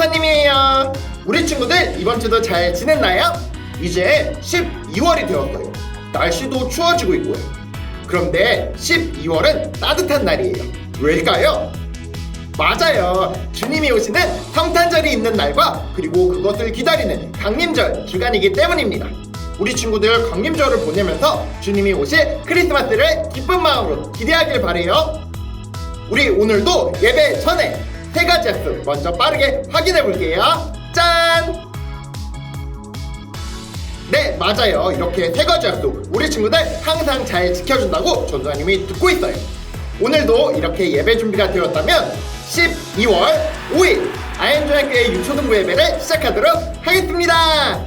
전도사님이에요. 우리 친구들 이번 주도 잘 지냈나요? 이제 12월이 되었어요. 날씨도 추워지고 있고요. 그런데 12월은 따뜻한 날이에요. 왜일까요? 맞아요. 주님이 오시는 성탄절이 있는 날과 그리고 그것을 기다리는 강림절 주간이기 때문입니다. 우리 친구들 강림절을 보내면서 주님이 오실 크리스마스를 기쁜 마음으로 기대하길 바래요. 우리 오늘도 예배 전에 세 가지 약속 먼저 빠르게 확인해 볼게요. 짠! 네, 맞아요. 이렇게 세 가지 약속 우리 친구들 항상 잘 지켜준다고 전도사님이 듣고 있어요. 오늘도 이렇게 예배 준비가 되었다면 12월 5일 아현중학교의 유초등부 예배를 시작하도록 하겠습니다.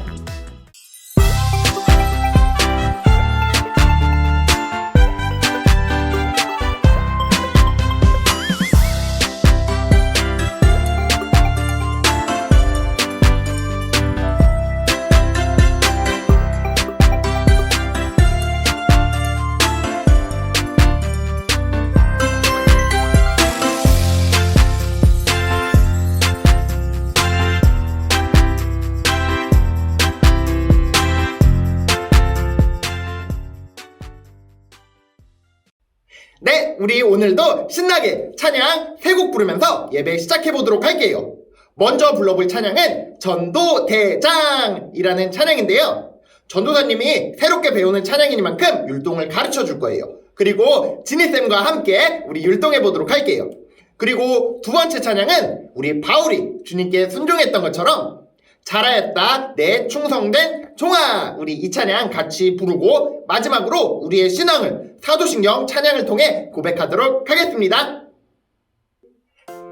네, 우리 오늘도 신나게 찬양 3곡 부르면서 예배 시작해보도록 할게요. 먼저 불러볼 찬양은 전도대장이라는 찬양인데요. 전도사님이 새롭게 배우는 찬양이니만큼 율동을 가르쳐 줄 거예요. 그리고 지니쌤과 함께 우리 율동해보도록 할게요. 그리고 두 번째 찬양은 우리 바울이 주님께 순종했던 것처럼 잘하였다 내 충성된 종아, 우리 이 찬양 같이 부르고 마지막으로 우리의 신앙을 사도신경 찬양을 통해 고백하도록 하겠습니다.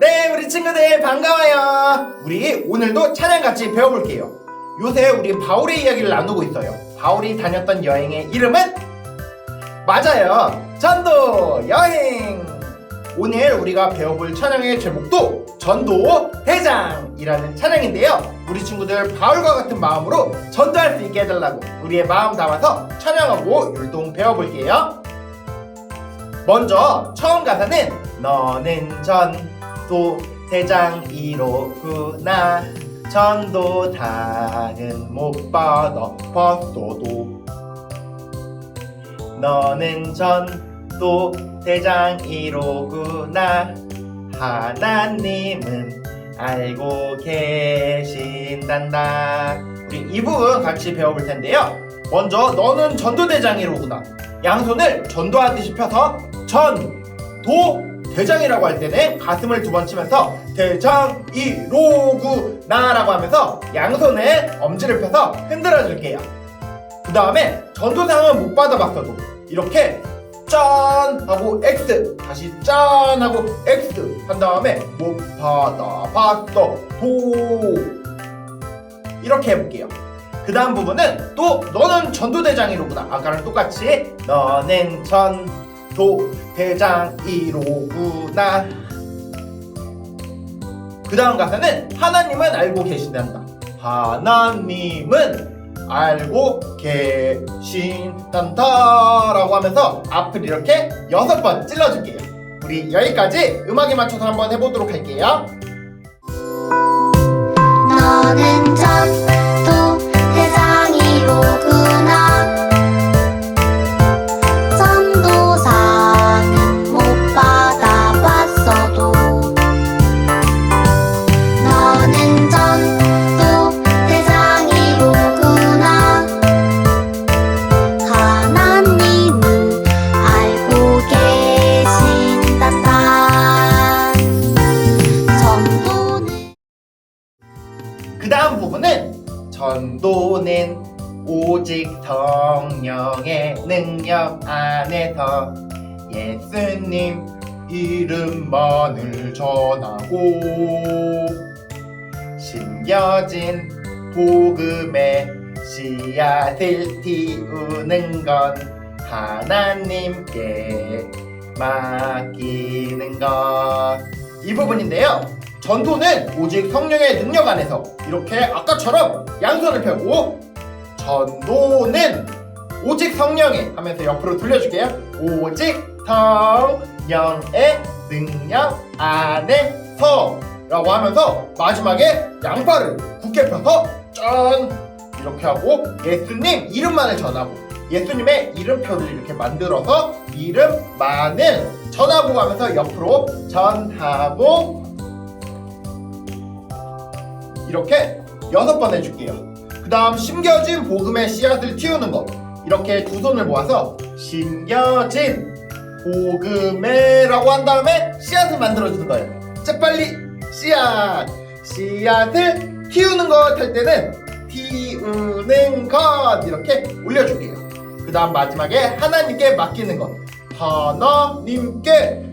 네, 우리 친구들 반가워요. 우리 오늘도 찬양 같이 배워볼게요. 요새 우리 바울의 이야기를 나누고 있어요. 바울이 다녔던 여행의 이름은 맞아요, 전도 여행. 오늘 우리가 배워볼 찬양의 제목도 전도대장이라는 찬양인데요. 우리 친구들 바울과 같은 마음으로 전도할 수 있게 해달라고 우리의 마음 담아서 찬양하고 율동 배워볼게요. 먼저 처음 가사는 너는 전도대장이로구나 전도단은 못 받아 봤어도 너는 전도대장이로구나 하나님은 알고 계신단다. 우리 이 부분 같이 배워볼 텐데요. 먼저 너는 전도대장이로구나. 양손을 전도하듯이 펴서 전도대장이라고 할 때는 가슴을 두 번 치면서 대장이로구나 라고 하면서 양손에 엄지를 펴서 흔들어 줄게요. 그 다음에 전도상은 못 받아봤어도 이렇게 짠 하고 X, 다시 짠 하고 X 한 다음에 못 받아봤어 도 이렇게 해볼게요. 그 다음 부분은 또 너는 전도대장이로구나. 아까랑 똑같이 너는 전도대장이로구나. 그 다음 가사는 하나님은 알고 계신단다. 하나님은 알고 계신단다 라고 하면서 앞을 이렇게 6번 찔러줄게요. 우리 여기까지 음악에 맞춰서 한번 해보도록 할게요. 너는 전도대장이로구나 전도사는 못 받아봤어도 너는 전도대장이로구나 하나님은 알고 계신단다. 전도는 그 다음 부분은 전도는 오직 성령의 능력 안에서 예수님 이름만을 전하고 심겨진 복음의 씨앗을 틔우는 건 하나님께 맡기는 것. 이 부분인데요. 전도는 오직 성령의 능력 안에서 이렇게 아까처럼 양손을 펴고 전도는 오직 성령의 하면서 옆으로 돌려줄게요. 오직 성령의 능력 안에서 라고 하면서 마지막에 양팔을 굳게 펴서 짠 이렇게 하고 예수님 이름만을 전하고 예수님의 이름표를 이렇게 만들어서 이름만을 전하고 하면서 옆으로 전하고 이렇게 6번 해줄게요. 그 다음 심겨진 복음의 씨앗을 틔우는 것 이렇게 두 손을 모아서 심겨진 복음의 라고 한 다음에 씨앗을 만들어주는 거예요. 재빨리 씨앗을 틔우는 것 할 때는 틔우는 것 이렇게 올려줄게요. 그 다음 마지막에 하나님께 맡기는 것 하나님께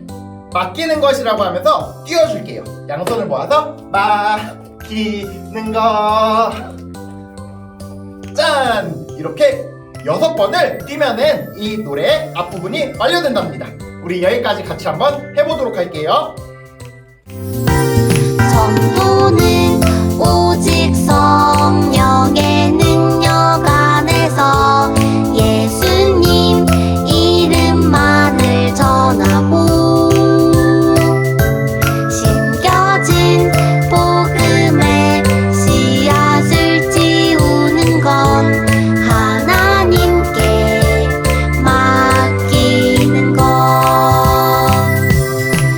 맡기는 것이라고 하면서 띄워줄게요. 양손을 모아서 맡기는 것 짠! 이렇게 6번을 뛰면은 이 노래의 앞부분이 완료된답니다. 우리 여기까지 같이 한번 해보도록 할게요. 전도는 오직 성령의 능력 안에서 예수님 이름만을 전하고 심겨진 복음의 씨앗을 띄우는 건 하나님께 맡기는 것.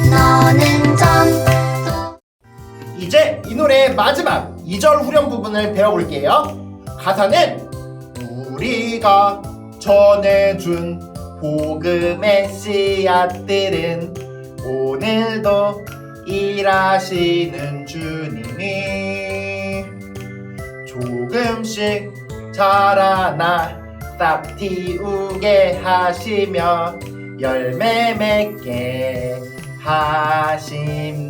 너는 전도 이제 이 노래의 마지막 2절 후렴 부분을 배워볼게요. 가사는 우리가 전해준 복음의 씨앗들은 오늘도 일하시는 주님이 조금씩 자라나 싹 틔우게 하시며 열매 맺게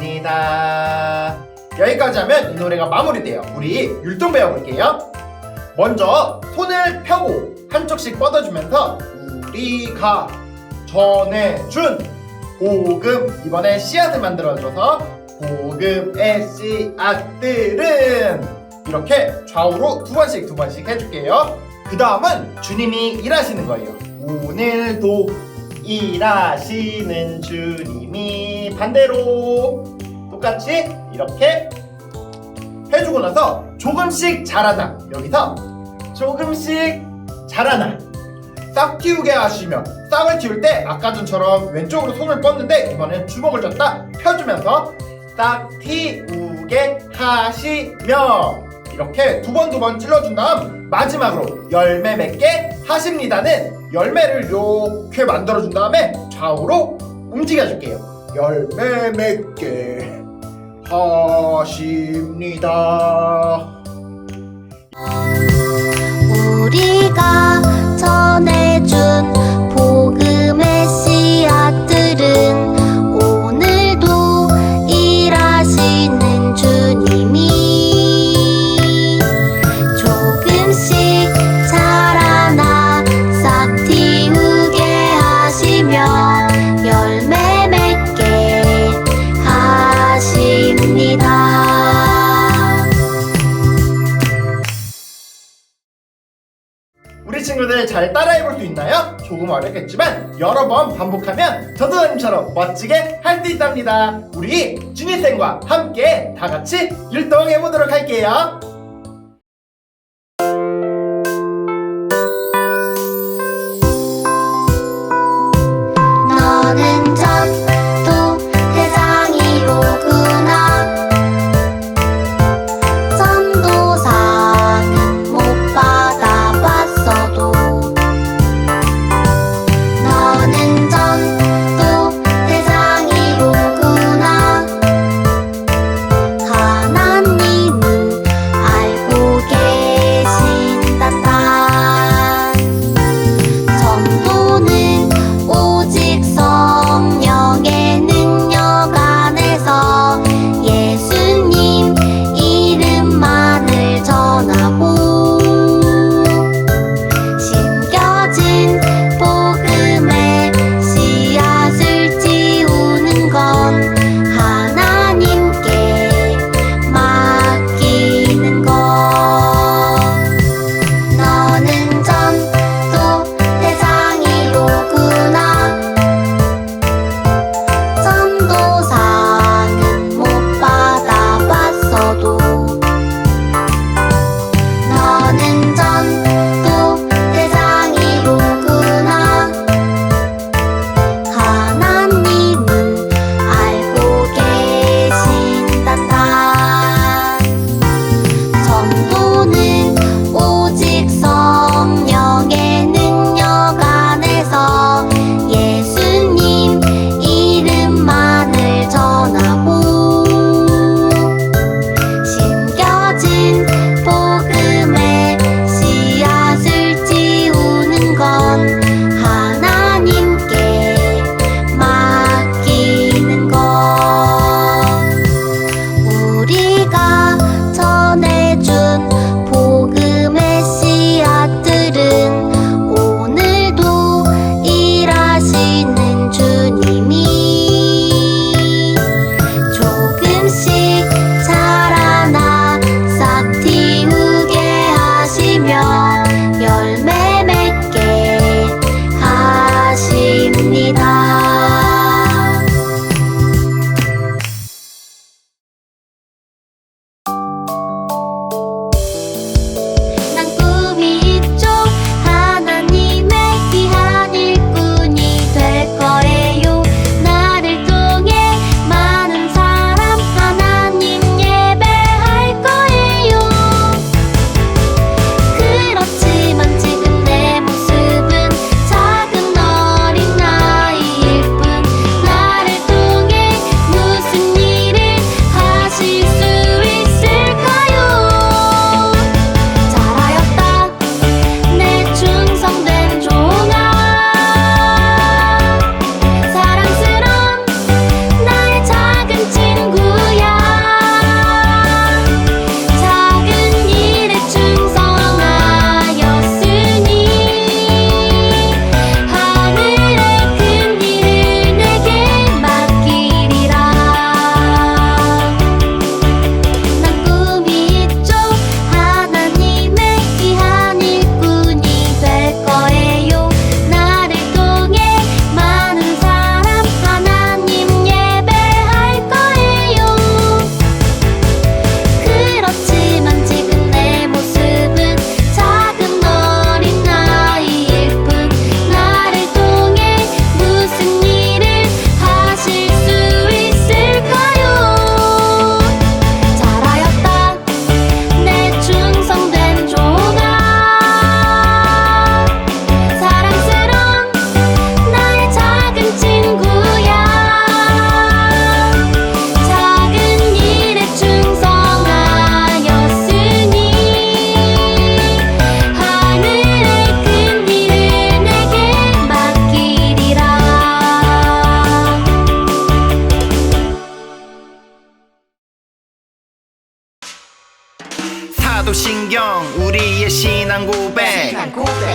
하십니다. 여기까지 하면 이 노래가 마무리돼요. 우리 율동 배워볼게요. 먼저 손을 펴고 한쪽씩 뻗어주면서 우리가 전해준 복음 이번에 씨앗을 만들어줘서 복음의 씨앗들은 이렇게 좌우로 두 번씩 해줄게요. 그 다음은 주님이 일하시는 거예요. 오늘도 일하시는 주님이 반대로 똑같이 이렇게 해주고 나서 조금씩 자라나 여기서 조금씩 자라나 싹 틔우게 하시며 싹을 틔울 때 아까 전처럼 왼쪽으로 손을 뻗는데 이번엔 주먹을 쥐었다 펴주면서 싹 틔우게 하시며 이렇게 두 번 찔러준 다음 마지막으로 열매 맺게 하십니다는 열매를 이렇게 만들어준 다음에 좌우로 움직여줄게요. 열매 맺게 하십니다. 우리가 전해준 복음의 씨앗들은 오늘도 일하시는 주님이 조금씩 자라나 싹 틔우게 하시며 열매 맺게 하십니다. 우리 친구들 잘 따라해볼 수 있나요? 조금 어렵겠지만 여러 번 반복하면 전도사님처럼 멋지게 할 수 있답니다. 우리 주니쌤과 함께 다 같이 율동해보도록 할게요. 너는 전도 대장이로구나. 전도사는 못 받아봤어도 너는 전도 대장이로구나. 하나님은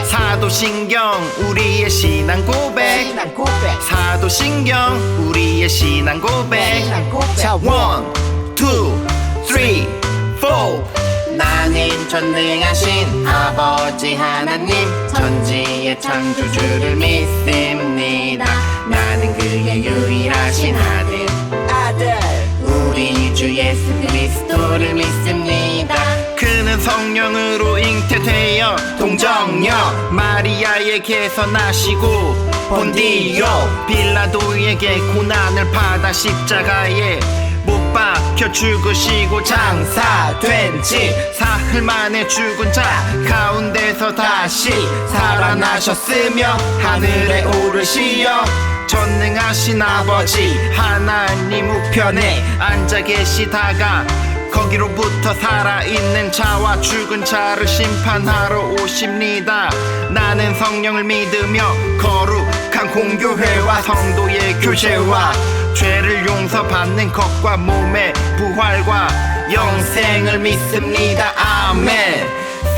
사도신경 우리의 신앙 고백. 사도신경 우리의 신앙 고백. 자, 1, 2, 3, 4. 나는 전능하신 아버지 하나님, 천지의 창조주를 믿습니다. 나는 그의 유일하신 아들 우리 주 예수 그리스도를 믿습니다. 그는 성령으로 잉태되어 동정녀 마리아에게서 나시고 본디오 빌라도에게 고난을 받아 십자가에 못 박혀 죽으시고 장사된 지 사흘 만에 죽은 자 가운데서 다시 살아나셨으며 하늘에 오르시어 전능하신 아버지 하나님 우편에 앉아 계시다가 거기로부터 살아있는 자와 죽은 자를 심판하러 오십니다. 나는 성령을 믿으며 거룩한 공교회와 성도의 교제와 죄를 용서받는 것과 몸의 부활과 영생을 믿습니다. 아멘.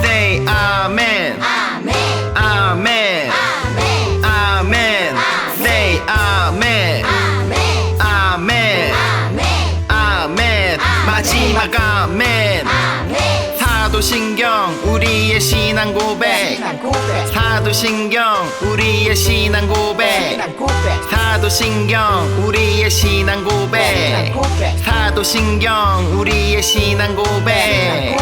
Say 아멘. 아멘. 아멘. 아멘. 아멘. Say 아멘. 아멘. 아멘. 아멘. 아멘. 마지막 아멘. 아멘. 사도신경 우리의 신앙 고백. 사도신경 우리의 신앙 고백. 사도신경 우리의 신앙 고백. 사도신경 우리의 신앙 고백.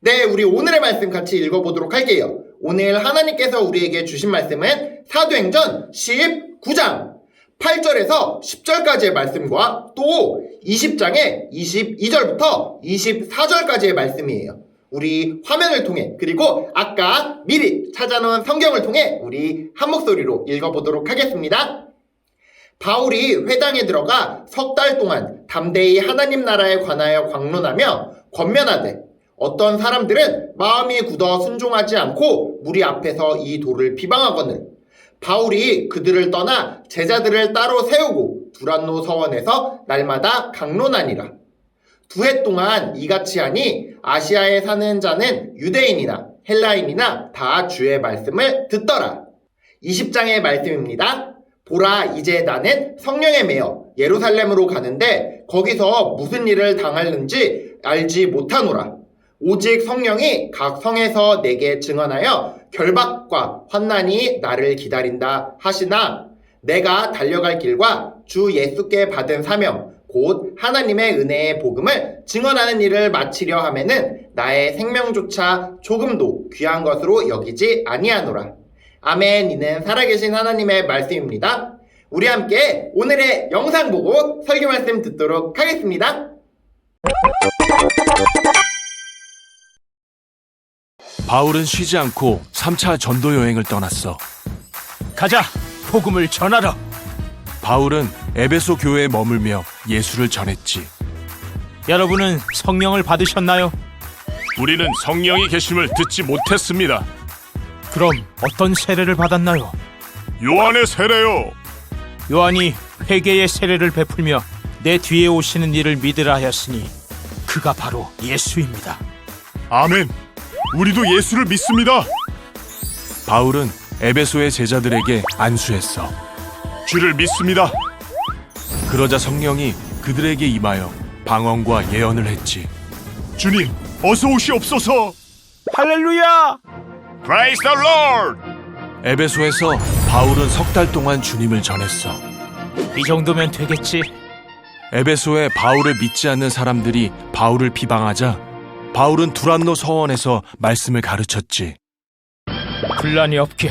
네, 우리 오늘의 말씀 같이 읽어보도록 할게요. 오늘 하나님께서 우리에게 주신 말씀은 사도행전 19장 8절에서 10절까지의 말씀과 또 20장의 22절부터 24절까지의 말씀이에요. 우리 화면을 통해 그리고 아까 미리 찾아놓은 성경을 통해 우리 한 목소리로 읽어보도록 하겠습니다. 바울이 회당에 들어가 석 달 동안 담대히 하나님 나라에 관하여 광론하며 권면하되 어떤 사람들은 마음이 굳어 순종하지 않고 무리 앞에서 이 도를 비방하거늘 바울이 그들을 떠나 제자들을 따로 세우고 두란노 서원에서 날마다 강론하니라. 2해 동안 이같이 하니 아시아에 사는 자는 유대인이나 헬라인이나 다 주의 말씀을 듣더라. 20장의 말씀입니다. 보라, 이제 나는 성령에 매여 예루살렘으로 가는데 거기서 무슨 일을 당하는지 알지 못하노라. 오직 성령이 각 성에서 내게 증언하여 결박과 환난이 나를 기다린다 하시나 내가 달려갈 길과 주 예수께 받은 사명 곧 하나님의 은혜의 복음을 증언하는 일을 마치려 하면은 나의 생명조차 조금도 귀한 것으로 여기지 아니하노라. 아멘. 이는 살아계신 하나님의 말씀입니다. 우리 함께 오늘의 영상 보고 설교 말씀 듣도록 하겠습니다. 바울은 쉬지 않고 3차 전도 여행을 떠났어. 가자, 복음을 전하러. 바울은 에베소 교회에 머물며 예수를 전했지. 여러분은 성령을 받으셨나요? 우리는 성령이 계심을 듣지 못했습니다. 그럼 어떤 세례를 받았나요? 요한의 세례요. 요한이 회개의 세례를 베풀며 내 뒤에 오시는 이를 믿으라 하였으니 그가 바로 예수입니다. 아멘. 우리도 예수를 믿습니다. 바울은 에베소의 제자들에게 안수했어. 주를 믿습니다. 그러자 성령이 그들에게 임하여 방언과 예언을 했지. 주님, 어서 오시옵소서. 할렐루야! Praise the Lord. 에베소에서 바울은 석 달 동안 주님을 전했어. 이 정도면 되겠지. 에베소에 바울을 믿지 않는 사람들이 바울을 비방하자 바울은 두란노 서원에서 말씀을 가르쳤지. 분란이 없게.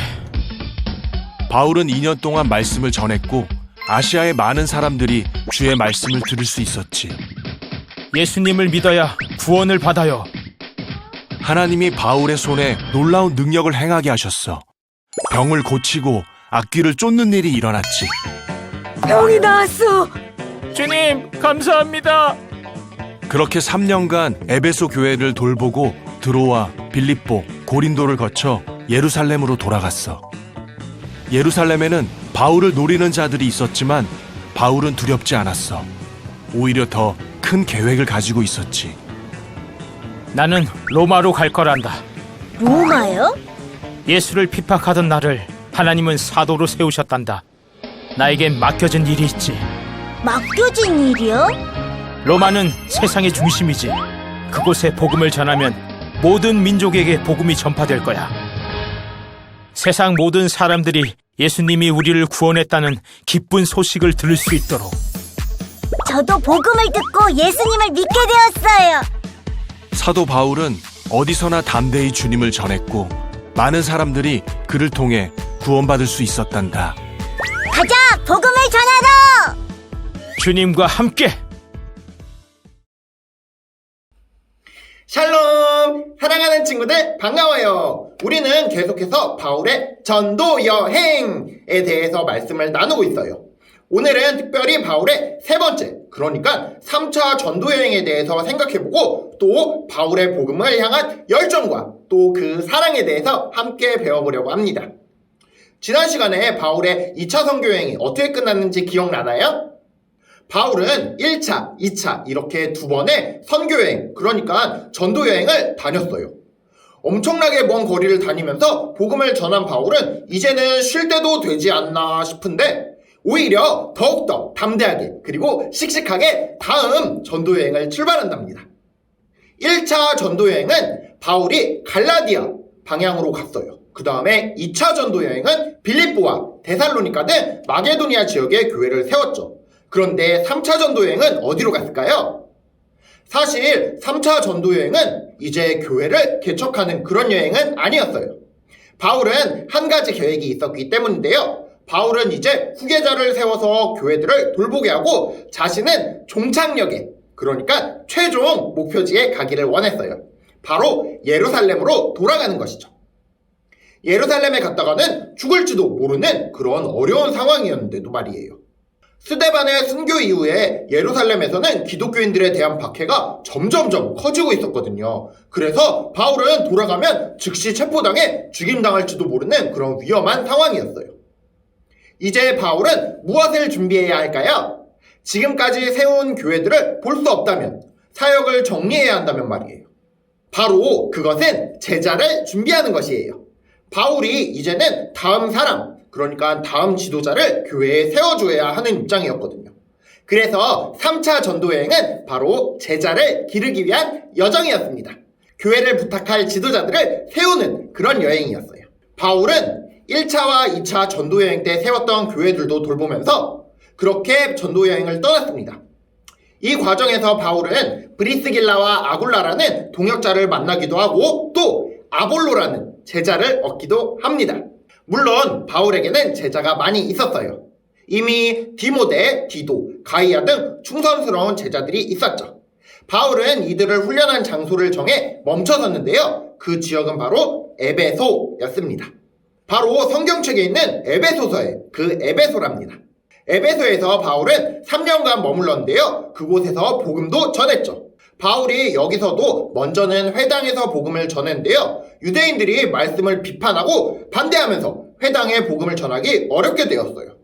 바울은 2년 동안 말씀을 전했고 아시아의 많은 사람들이 주의 말씀을 들을 수 있었지. 예수님을 믿어야 구원을 받아요. 하나님이 바울의 손에 놀라운 능력을 행하게 하셨어. 병을 고치고 악귀를 쫓는 일이 일어났지. 병이 나았어. 주님, 감사합니다. 그렇게 3년간 에베소 교회를 돌보고 드로아, 빌립보, 고린도를 거쳐 예루살렘으로 돌아갔어. 예루살렘에는 바울을 노리는 자들이 있었지만 바울은 두렵지 않았어. 오히려 더 큰 계획을 가지고 있었지. 나는 로마로 갈 거란다. 로마요? 예수를 핍박하던 나를 하나님은 사도로 세우셨단다. 나에겐 맡겨진 일이 있지. 맡겨진 일이요? 로마는 세상의 중심이지. 그곳에 복음을 전하면 모든 민족에게 복음이 전파될 거야. 세상 모든 사람들이 예수님이 우리를 구원했다는 기쁜 소식을 들을 수 있도록. 저도 복음을 듣고 예수님을 믿게 되었어요. 사도 바울은 어디서나 담대히 주님을 전했고 많은 사람들이 그를 통해 구원받을 수 있었단다. 가자, 복음을 전하러! 주님과 함께! 샬롬! 사랑하는 친구들 반가워요. 우리는 계속해서 바울의 전도 여행에 대해서 말씀을 나누고 있어요. 오늘은 특별히 바울의 세 번째, 그러니까 3차 전도 여행에 대해서 생각해보고 또 바울의 복음을 향한 열정과 또 그 사랑에 대해서 함께 배워보려고 합니다. 지난 시간에 바울의 2차 선교 여행이 어떻게 끝났는지 기억나나요? 바울은 1차, 2차 이렇게 두 번의 선교여행, 그러니까 전도여행을 다녔어요. 엄청나게 먼 거리를 다니면서 복음을 전한 바울은 이제는 쉴 때도 되지 않나 싶은데 오히려 더욱더 담대하게 그리고 씩씩하게 다음 전도여행을 출발한답니다. 1차 전도여행은 바울이 갈라디아 방향으로 갔어요. 그 다음에 2차 전도여행은 빌립보와 데살로니가 등 마게도니아 지역에 교회를 세웠죠. 그런데 3차 전도여행은 어디로 갔을까요? 사실 3차 전도여행은 이제 교회를 개척하는 그런 여행은 아니었어요. 바울은 한 가지 계획이 있었기 때문인데요. 바울은 이제 후계자를 세워서 교회들을 돌보게 하고 자신은 종착역에, 그러니까 최종 목표지에 가기를 원했어요. 바로 예루살렘으로 돌아가는 것이죠. 예루살렘에 갔다가는 죽을지도 모르는 그런 어려운 상황이었는데도 말이에요. 스데반의 순교 이후에 예루살렘에서는 기독교인들에 대한 박해가 점점점 커지고 있었거든요. 그래서 바울은 돌아가면 즉시 체포당해 죽임당할지도 모르는 그런 위험한 상황이었어요. 이제 바울은 무엇을 준비해야 할까요? 지금까지 세운 교회들을 볼 수 없다면, 사역을 정리해야 한다면 말이에요. 바로 그것은 제자를 준비하는 것이에요. 바울이 이제는 다음 사람, 그러니까 다음 지도자를 교회에 세워줘야 하는 입장이었거든요. 그래서 3차 전도여행은 바로 제자를 기르기 위한 여정이었습니다. 교회를 부탁할 지도자들을 세우는 그런 여행이었어요. 바울은 1차와 2차 전도여행 때 세웠던 교회들도 돌보면서 그렇게 전도여행을 떠났습니다. 이 과정에서 바울은 브리스길라와 아굴라라는 동역자를 만나기도 하고 또 아볼로라는 제자를 얻기도 합니다. 물론 바울에게는 제자가 많이 있었어요. 이미 디모데, 디도, 가이아 등 충성스러운 제자들이 있었죠. 바울은 이들을 훈련한 장소를 정해 멈춰섰는데요. 그 지역은 바로 에베소였습니다. 바로 성경책에 있는 에베소서의 그 에베소랍니다. 에베소에서 바울은 3년간 머물렀는데요. 그곳에서 복음도 전했죠. 바울이 여기서도 먼저는 회당에서 복음을 전했는데요. 유대인들이 말씀을 비판하고 반대하면서 회당에 복음을 전하기 어렵게 되었어요.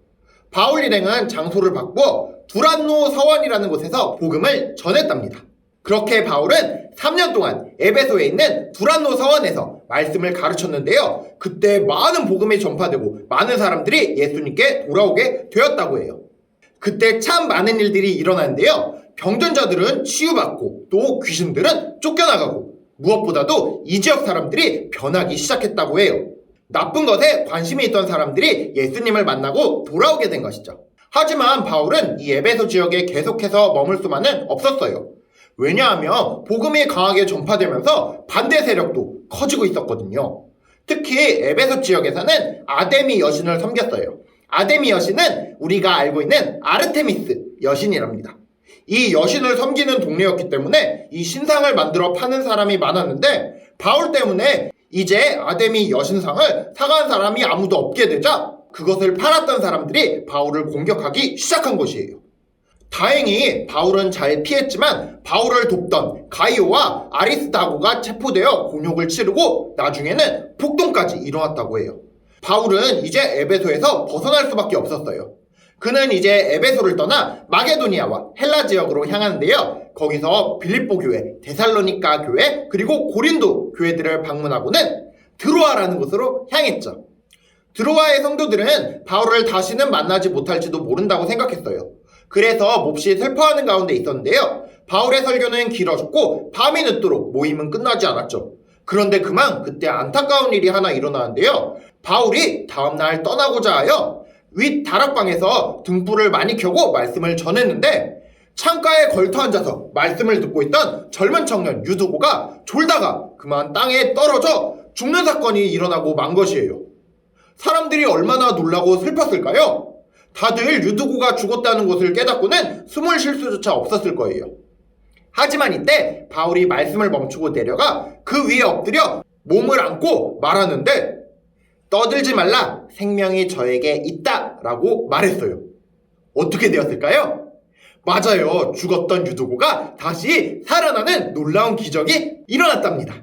바울 일행은 장소를 바꾸어 두란노 서원이라는 곳에서 복음을 전했답니다. 그렇게 바울은 3년 동안 에베소에 있는 두란노 서원에서 말씀을 가르쳤는데요. 그때 많은 복음이 전파되고 많은 사람들이 예수님께 돌아오게 되었다고 해요. 그때 참 많은 일들이 일어났는데요. 병든 자들은 치유받고 또 귀신들은 쫓겨나가고 무엇보다도 이 지역 사람들이 변하기 시작했다고 해요. 나쁜 것에 관심이 있던 사람들이 예수님을 만나고 돌아오게 된 것이죠. 하지만 바울은 이 에베소 지역에 계속해서 머물 수만은 없었어요. 왜냐하면 복음이 강하게 전파되면서 반대 세력도 커지고 있었거든요. 특히 에베소 지역에서는 아데미 여신을 섬겼어요. 아데미 여신은 우리가 알고 있는 아르테미스 여신이랍니다. 이 여신을 섬기는 동네였기 때문에 이 신상을 만들어 파는 사람이 많았는데 바울 때문에 이제 아데미 여신상을 사간 사람이 아무도 없게 되자 그것을 팔았던 사람들이 바울을 공격하기 시작한 것이에요. 다행히 바울은 잘 피했지만 바울을 돕던 가이오와 아리스타고가 체포되어 곤욕을 치르고 나중에는 폭동까지 일어났다고 해요. 바울은 이제 에베소에서 벗어날 수밖에 없었어요. 그는 이제 에베소를 떠나 마게도니아와 헬라 지역으로 향하는데요. 거기서 빌립보 교회, 데살로니가 교회, 그리고 고린도 교회들을 방문하고는 드로아라는 곳으로 향했죠. 드로아의 성도들은 바울을 다시는 만나지 못할지도 모른다고 생각했어요. 그래서 몹시 슬퍼하는 가운데 있었는데요. 바울의 설교는 길어졌고 밤이 늦도록 모임은 끝나지 않았죠. 그런데 그만 그때 안타까운 일이 하나 일어나는데요. 바울이 다음날 떠나고자 하여 윗 다락방에서 등불을 많이 켜고 말씀을 전했는데 창가에 걸터 앉아서 말씀을 듣고 있던 젊은 청년 유두고가 졸다가 그만 땅에 떨어져 죽는 사건이 일어나고 만 것이에요. 사람들이 얼마나 놀라고 슬펐을까요? 다들 유두고가 죽었다는 것을 깨닫고는 숨을 쉴 수조차 없었을 거예요. 하지만 이때 바울이 말씀을 멈추고 내려가 그 위에 엎드려 몸을 안고 말하는데 떠들지 말라, 생명이 저에게 있다 라고 말했어요. 어떻게 되었을까요? 맞아요. 죽었던 유두고가 다시 살아나는 놀라운 기적이 일어났답니다.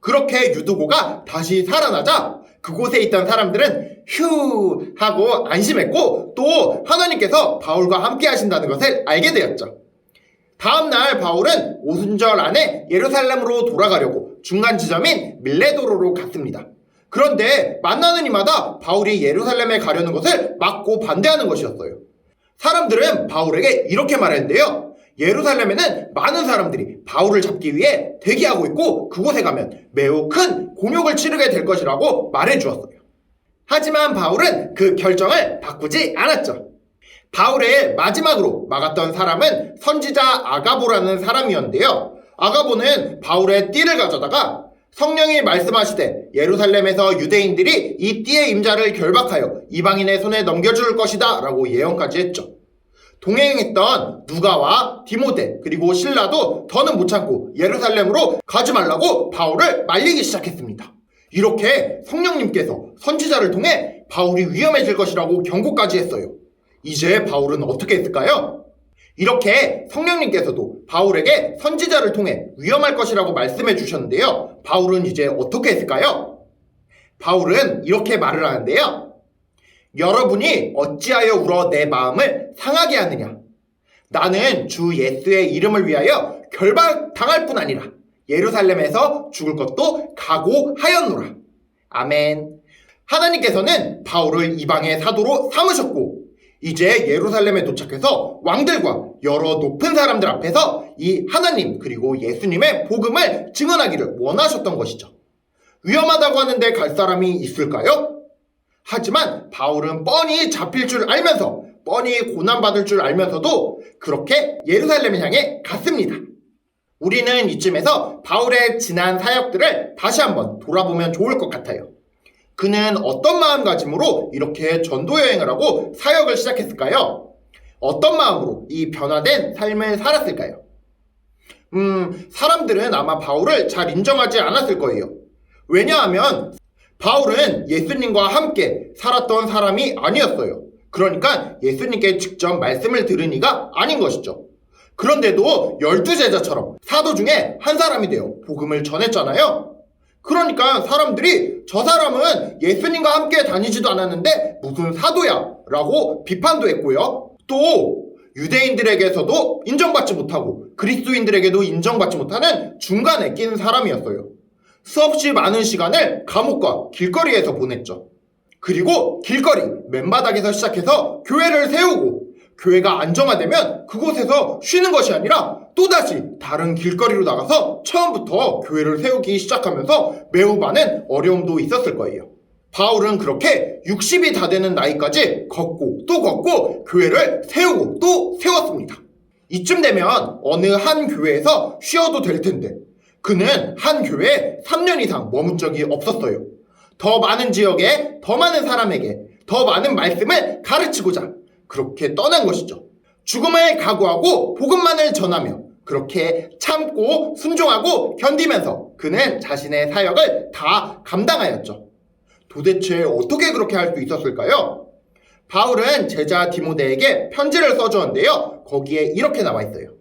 그렇게 유두고가 다시 살아나자 그곳에 있던 사람들은 휴 하고 안심했고 또 하나님께서 바울과 함께 하신다는 것을 알게 되었죠. 다음날 바울은 오순절 안에 예루살렘으로 돌아가려고 중간 지점인 밀레도로로 갔습니다. 그런데 만나는 이마다 바울이 예루살렘에 가려는 것을 막고 반대하는 것이었어요. 사람들은 바울에게 이렇게 말했는데요. 예루살렘에는 많은 사람들이 바울을 잡기 위해 대기하고 있고 그곳에 가면 매우 큰 곤욕을 치르게 될 것이라고 말해주었어요. 하지만 바울은 그 결정을 바꾸지 않았죠. 바울을 마지막으로 막았던 사람은 선지자 아가보라는 사람이었는데요. 아가보는 바울의 띠를 가져다가 성령이 말씀하시되 예루살렘에서 유대인들이 이 띠의 임자를 결박하여 이방인의 손에 넘겨줄 것이다 라고 예언까지 했죠. 동행했던 누가와 디모데 그리고 실라도 더는 못 참고 예루살렘으로 가지 말라고 바울을 말리기 시작했습니다. 이렇게 성령님께서 선지자를 통해 바울이 위험해질 것이라고 경고까지 했어요. 이제 바울은 어떻게 했을까요? 이렇게 성령님께서도 바울에게 선지자를 통해 위험할 것이라고 말씀해 주셨는데요. 바울은 이제 어떻게 했을까요? 바울은 이렇게 말을 하는데요. 여러분이 어찌하여 울어 내 마음을 상하게 하느냐? 나는 주 예수의 이름을 위하여 결박당할 뿐 아니라 예루살렘에서 죽을 것도 각오하였노라. 아멘. 하나님께서는 바울을 이방의 사도로 삼으셨고 이제 예루살렘에 도착해서 왕들과 여러 높은 사람들 앞에서 이 하나님 그리고 예수님의 복음을 증언하기를 원하셨던 것이죠. 위험하다고 하는데 갈 사람이 있을까요? 하지만 바울은 뻔히 잡힐 줄 알면서 뻔히 고난받을 줄 알면서도 그렇게 예루살렘을 향해 갔습니다. 우리는 이쯤에서 바울의 지난 사역들을 다시 한번 돌아보면 좋을 것 같아요. 그는 어떤 마음가짐으로 이렇게 전도여행을 하고 사역을 시작했을까요? 어떤 마음으로 이 변화된 삶을 살았을까요? 사람들은 아마 바울을 잘 인정하지 않았을 거예요. 왜냐하면 바울은 예수님과 함께 살았던 사람이 아니었어요. 그러니까 예수님께 직접 말씀을 들은 이가 아닌 것이죠. 그런데도 12제자처럼 사도 중에 한 사람이 되어 복음을 전했잖아요. 그러니까 사람들이 저 사람은 예수님과 함께 다니지도 않았는데 무슨 사도야 라고 비판도 했고요. 또 유대인들에게서도 인정받지 못하고 그리스도인들에게도 인정받지 못하는 중간에 낀 사람이었어요. 수없이 많은 시간을 감옥과 길거리에서 보냈죠. 그리고 길거리, 맨바닥에서 시작해서 교회를 세우고 교회가 안정화되면 그곳에서 쉬는 것이 아니라 또다시 다른 길거리로 나가서 처음부터 교회를 세우기 시작하면서 매우 많은 어려움도 있었을 거예요. 바울은 그렇게 60이 다 되는 나이까지 걷고 또 걷고 교회를 세우고 또 세웠습니다. 이쯤 되면 어느 한 교회에서 쉬어도 될 텐데 그는 한 교회에 3년 이상 머문 적이 없었어요. 더 많은 지역에 더 많은 사람에게 더 많은 말씀을 가르치고자 그렇게 떠난 것이죠. 죽음을 각오하고 복음만을 전하며 그렇게 참고 순종하고 견디면서 그는 자신의 사역을 다 감당하였죠. 도대체 어떻게 그렇게 할 수 있었을까요? 바울은 제자 디모데에게 편지를 써주었는데요. 거기에 이렇게 나와 있어요.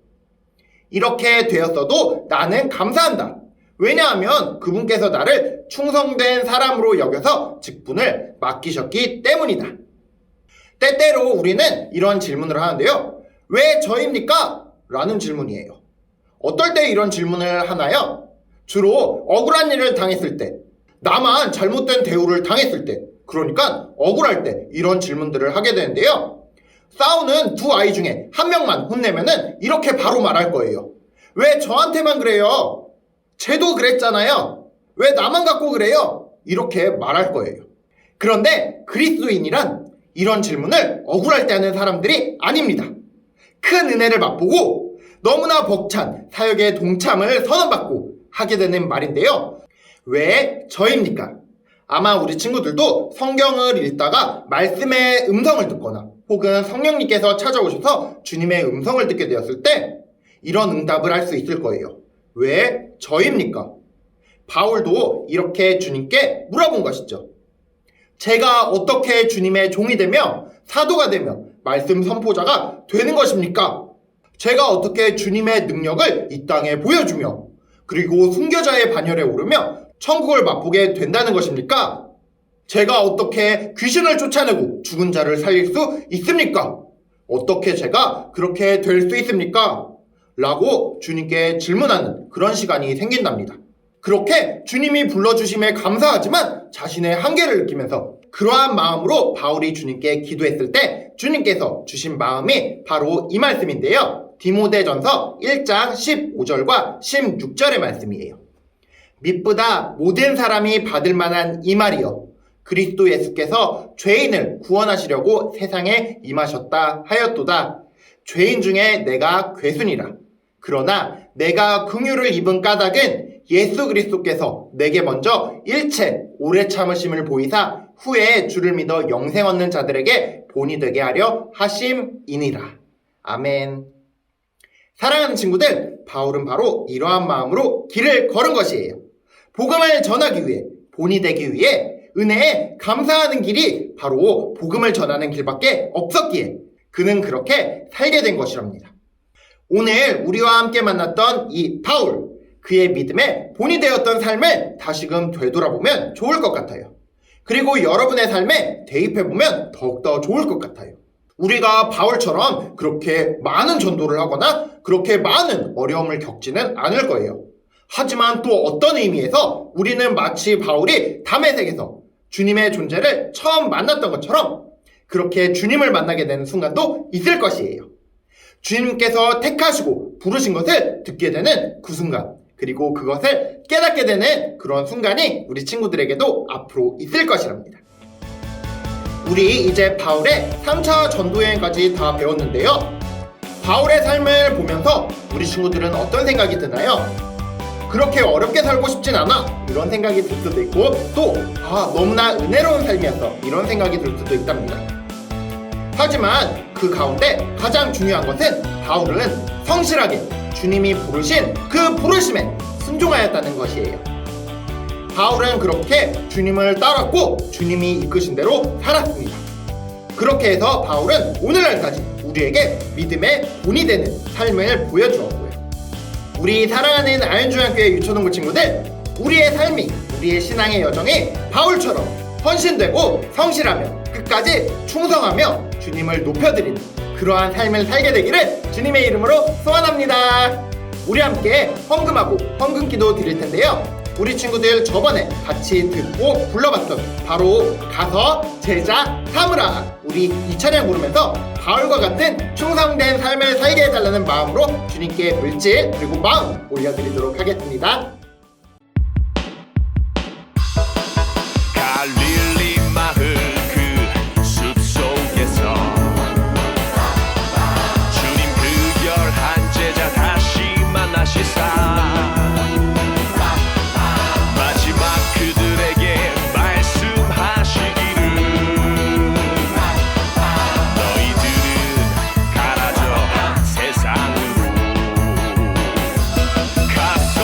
이렇게 되었어도 나는 감사한다. 왜냐하면 그분께서 나를 충성된 사람으로 여겨서 직분을 맡기셨기 때문이다. 때때로 우리는 이런 질문을 하는데요. 왜 저입니까? 라는 질문이에요. 어떨 때 이런 질문을 하나요? 주로 억울한 일을 당했을 때, 나만 잘못된 대우를 당했을 때, 그러니까 억울할 때 이런 질문들을 하게 되는데요. 싸우는 두 아이 중에 한 명만 혼내면은 이렇게 바로 말할 거예요. 왜 저한테만 그래요? 쟤도 그랬잖아요. 왜 나만 갖고 그래요? 이렇게 말할 거예요. 그런데 그리스도인이란 이런 질문을 억울할 때 하는 사람들이 아닙니다. 큰 은혜를 맛보고 너무나 벅찬 사역의 동참을 선언받고 하게 되는 말인데요. 왜 저입니까? 아마 우리 친구들도 성경을 읽다가 말씀의 음성을 듣거나 혹은 성령님께서 찾아오셔서 주님의 음성을 듣게 되었을 때 이런 응답을 할 수 있을 거예요. 왜 저입니까? 바울도 이렇게 주님께 물어본 것이죠. 제가 어떻게 주님의 종이 되며 사도가 되며 말씀 선포자가 되는 것입니까? 제가 어떻게 주님의 능력을 이 땅에 보여주며 그리고 순교자의 반열에 오르며 천국을 맛보게 된다는 것입니까? 제가 어떻게 귀신을 쫓아내고 죽은 자를 살릴 수 있습니까? 어떻게 제가 그렇게 될 수 있습니까? 라고 주님께 질문하는 그런 시간이 생긴답니다. 그렇게 주님이 불러주심에 감사하지만 자신의 한계를 느끼면서 그러한 마음으로 바울이 주님께 기도했을 때 주님께서 주신 마음이 바로 이 말씀인데요. 디모데전서 1장 15절과 16절의 말씀이에요. 미쁘다 모든 사람이 받을 만한 이 말이여 그리스도 예수께서 죄인을 구원하시려고 세상에 임하셨다 하였도다. 죄인 중에 내가 괴순이라. 그러나 내가 긍휼을 입은 까닭은 예수 그리스도께서 내게 먼저 일체 오래 참으심을 보이사 후에 주를 믿어 영생 얻는 자들에게 본이 되게 하려 하심이니라. 아멘. 사랑하는 친구들, 바울은 바로 이러한 마음으로 길을 걸은 것이에요. 복음을 전하기 위해, 본이 되기 위해 은혜에 감사하는 길이 바로 복음을 전하는 길밖에 없었기에 그는 그렇게 살게 된 것이랍니다. 오늘 우리와 함께 만났던 이 바울, 그의 믿음에 본이 되었던 삶을 다시금 되돌아보면 좋을 것 같아요. 그리고 여러분의 삶에 대입해보면 더욱더 좋을 것 같아요. 우리가 바울처럼 그렇게 많은 전도를 하거나 그렇게 많은 어려움을 겪지는 않을 거예요. 하지만 또 어떤 의미에서 우리는 마치 바울이 다메섹에서 주님의 존재를 처음 만났던 것처럼 그렇게 주님을 만나게 되는 순간도 있을 것이에요. 주님께서 택하시고 부르신 것을 듣게 되는 그 순간, 그리고 그것을 깨닫게 되는 그런 순간이 우리 친구들에게도 앞으로 있을 것이랍니다. 우리 이제 바울의 3차 전도여행까지 다 배웠는데요. 바울의 삶을 보면서 우리 친구들은 어떤 생각이 드나요? 그렇게 어렵게 살고 싶진 않아 이런 생각이 들 수도 있고 또 너무나 은혜로운 삶이었어 이런 생각이 들 수도 있답니다. 하지만 그 가운데 가장 중요한 것은 바울은 성실하게 주님이 부르신 그 부르심에 순종하였다는 것이에요. 바울은 그렇게 주님을 따랐고 주님이 이끄신 대로 살았습니다. 그렇게 해서 바울은 오늘날까지 우리에게 믿음의 본이 되는 삶을 보여주었고요. 우리 사랑하는 아현중학교의 유초등부 친구들, 우리의 삶이, 우리의 신앙의 여정이 바울처럼 헌신되고 성실하며 끝까지 충성하며 주님을 높여드리는 그러한 삶을 살게 되기를 주님의 이름으로 소원합니다. 우리 함께 헌금하고 헌금기도 드릴 텐데요. 우리 친구들 저번에 같이 듣고 불러봤던 바로 가서 제자 삼으라, 우리 이 찬양 부르면서 바울과 같은 충성된 삶을 살게 해달라는 마음으로 주님께 물질 그리고 마음 올려드리도록 하겠습니다. 갈릴리 마을 그 숲속에서 주님 그 11제자 다시 만나시사 마지막 그들에게 말씀하시기를 너희들은 가라져 세상으로 가서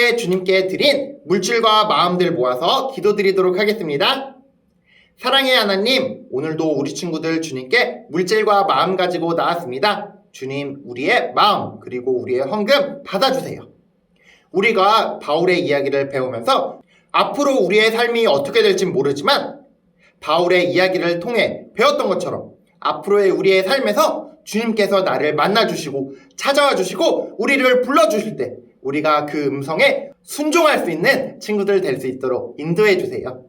함께 주님께 드린 물질과 마음들 모아서 기도드리도록 하겠습니다. 사랑의 하나님, 오늘도 우리 친구들 주님께 물질과 마음 가지고 나왔습니다. 주님, 우리의 마음 그리고 우리의 헌금 받아주세요. 우리가 바울의 이야기를 배우면서 앞으로 우리의 삶이 어떻게 될지 모르지만 바울의 이야기를 통해 배웠던 것처럼 앞으로의 우리의 삶에서 주님께서 나를 만나주시고 찾아와 주시고 우리를 불러주실 때 우리가 그 음성에 순종할 수 있는 친구들 될 수 있도록 인도해 주세요.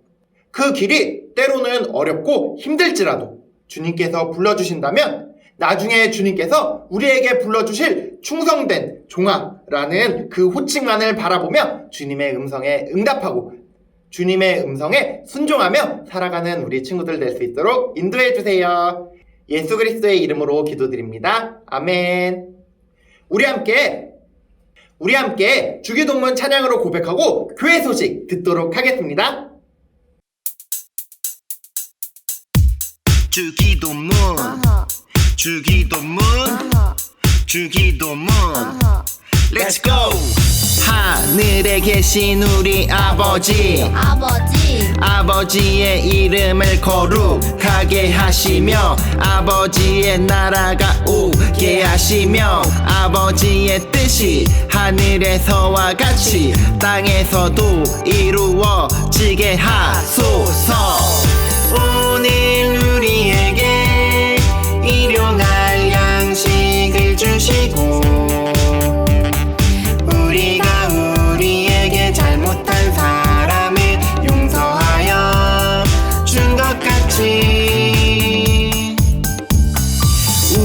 그 길이 때로는 어렵고 힘들지라도 주님께서 불러주신다면 나중에 주님께서 우리에게 불러주실 충성된 종아라는 그 호칭만을 바라보며 주님의 음성에 응답하고 주님의 음성에 순종하며 살아가는 우리 친구들 될 수 있도록 인도해 주세요. 예수 그리스도의 이름으로 기도드립니다. 아멘. 우리 함께 주기도문 찬양으로 고백하고 교회 소식 듣도록 하겠습니다. 주기도문 주기도문 주기도문 Let's go! 하늘에 계신 우리 아버지 아버지의 이름을 거룩하게 하시며 아버지의 나라가 오게 하시며 아버지의 뜻이 하늘에서와 같이 땅에서도 이루어지게 하소서. 오늘 우리에게 일용할 양식을 주시고 우리가 우리에게 잘못한 사람을 용서하여 준 것 같이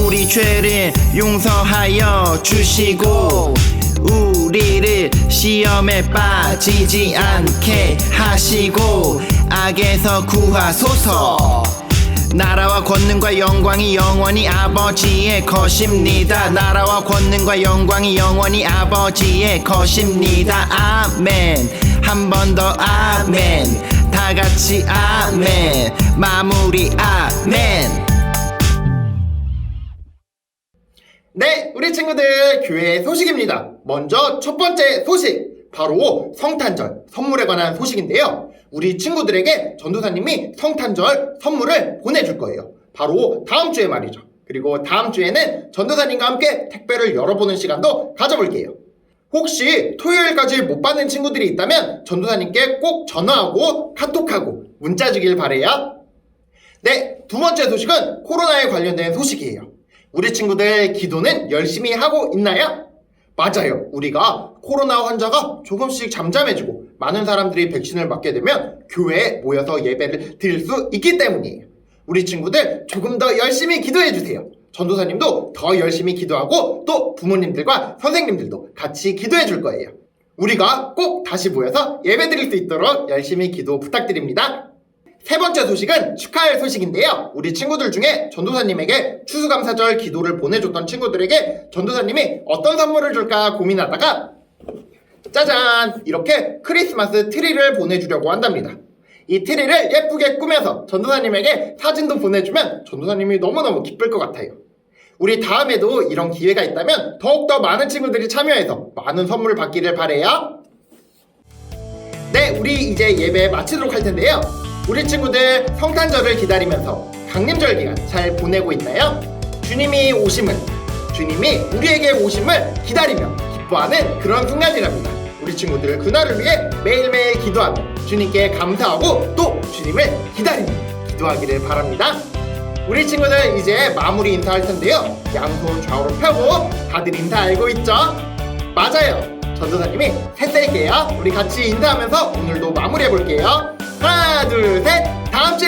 우리 죄를 용서하여 주시고 우리를 시험에 빠지지 않게 하시고 악에서 구하소서. 나라와 권능과 영광이 영원히 아버지의 것입니다. 나라와 권능과 영광이 영원히 아버지의 것입니다. 아멘. 한 번 더 아멘. 다 같이 아멘. 마무리 아멘. 네, 우리 친구들 교회 소식입니다. 먼저 첫 번째 소식, 바로 성탄절 선물에 관한 소식인데요. 우리 친구들에게 전도사님이 성탄절 선물을 보내줄 거예요. 바로 다음 주에 말이죠. 그리고 다음 주에는 전도사님과 함께 택배를 열어보는 시간도 가져볼게요. 혹시 토요일까지 못 받는 친구들이 있다면 전도사님께 꼭 전화하고 카톡하고 문자 주길 바래요. 네, 두 번째 소식은 코로나에 관련된 소식이에요. 우리 친구들 기도는 열심히 하고 있나요? 맞아요. 우리가 코로나 환자가 조금씩 잠잠해지고 많은 사람들이 백신을 맞게 되면 교회에 모여서 예배를 드릴 수 있기 때문이에요. 우리 친구들 조금 더 열심히 기도해주세요. 전도사님도 더 열심히 기도하고 또 부모님들과 선생님들도 같이 기도해 줄 거예요. 우리가 꼭 다시 모여서 예배 드릴 수 있도록 열심히 기도 부탁드립니다. 세 번째 소식은 축하할 소식인데요. 우리 친구들 중에 전도사님에게 추수감사절 기도를 보내줬던 친구들에게 전도사님이 어떤 선물을 줄까 고민하다가 짜잔! 이렇게 크리스마스 트리를 보내주려고 한답니다. 이 트리를 예쁘게 꾸며서 전도사님에게 사진도 보내주면 전도사님이 너무너무 기쁠 것 같아요. 우리 다음에도 이런 기회가 있다면 더욱더 많은 친구들이 참여해서 많은 선물을 받기를 바래요. 네, 우리 이제 예배 마치도록 할 텐데요. 우리 친구들 성탄절을 기다리면서 강림절 기간 잘 보내고 있나요? 주님이 우리에게 오심을 기다리며 기뻐하는 그런 순간이랍니다. 우리 친구들 그날을 위해 매일매일 기도하며 주님께 감사하고 또 주님을 기다리며 기도하기를 바랍니다. 우리 친구들 이제 마무리 인사할 텐데요. 양손 좌우로 펴고 다들 인사 알고 있죠? 맞아요. 전도사님이 셋 셀게요. 우리 같이 인사하면서 오늘도 마무리해볼게요. 하나, 둘, 셋. 다음 주에